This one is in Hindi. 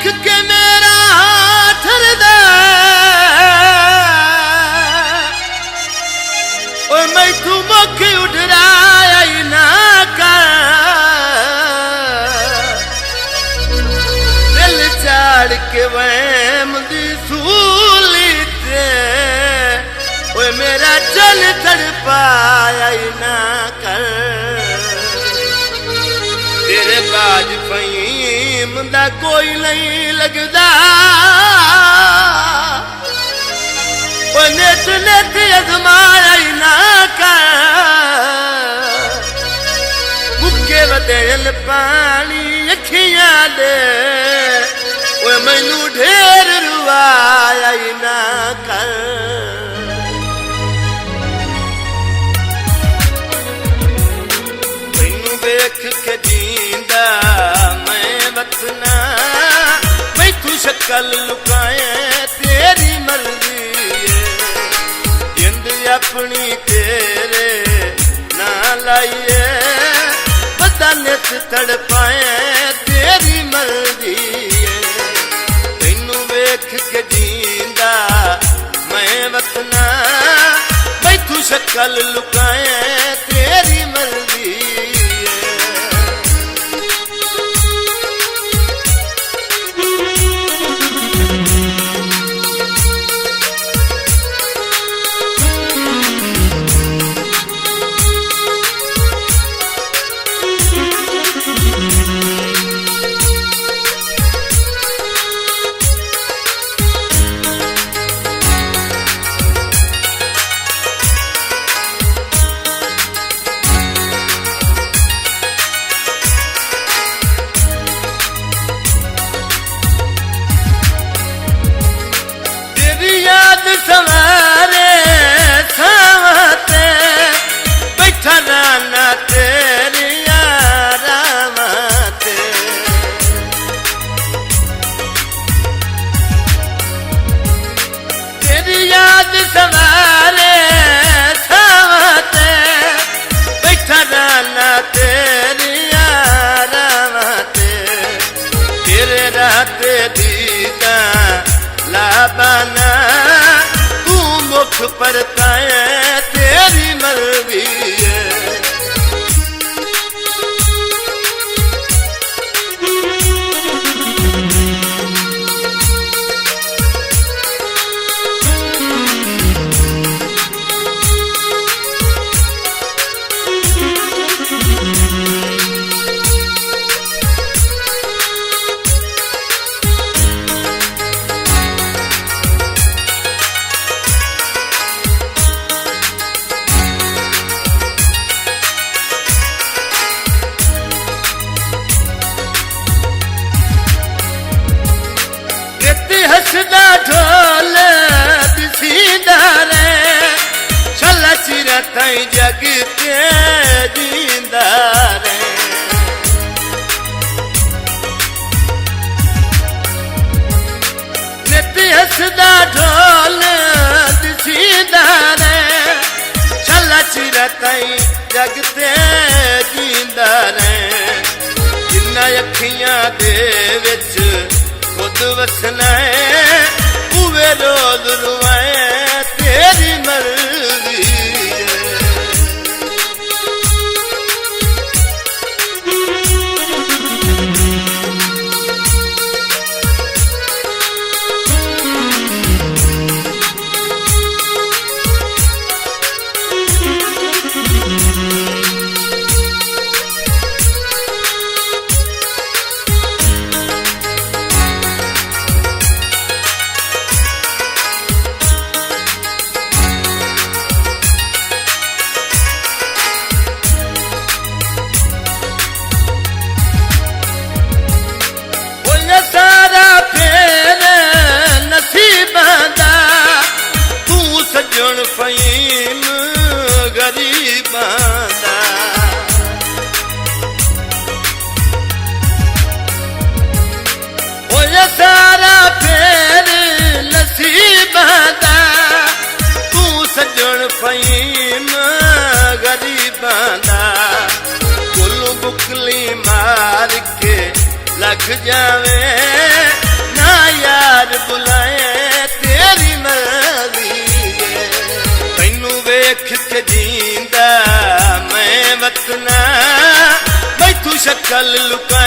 वेख के मेरा ठरदा ओए मैं तू मुख उड़राया ही ना कर दिल चाड़ के वैम दी सूली ते ओए मेरा चल तड़पाया ही ना कर तेरे बाज फहीम दा कोई नहीं लगदा ओ नेत नेत अजमाया ही ना कर मुक्के वदेल पानी अखियां दे ओ मैनू ढेर रुवाया ही ना कर मैनू वेख के जींदा मैं वतना मैं तू शक्ल लुकाए तेरी मर्जी जिंद अपनी तेरे ना लाइए बदनत तड़पाए तेरी मर्जी मैनू वेख के जींदा मैं वतना मैं तू शक्ल लुकाए तेरी मर्जी याद सवारे सावते बैठा नाना तेरी रामते तेरी याद सवारे सावते बैठा नाना तेरी रामते तेरे राते दीदा लाबाना तू मुख परताए तेरी मर्जी है हसदा ढोल दिसीदा रे छला चिरा ताई जग ते जींदा रे नित्य हसदा ढोल दिसीदा रे छला चिरा ताई जग ते जींदा रे जिन्ना अखियां दे विच खुद वसना है उवे रोज रुवाए तेरी मर्जी सजन फहीम गरीबां दा होया सारा फेर नसीबां दा तू सजन फहीम गरीबां दा कुल बुकली मार के लग जावे के जींदा मैं वतना मैथू शक्ल लुका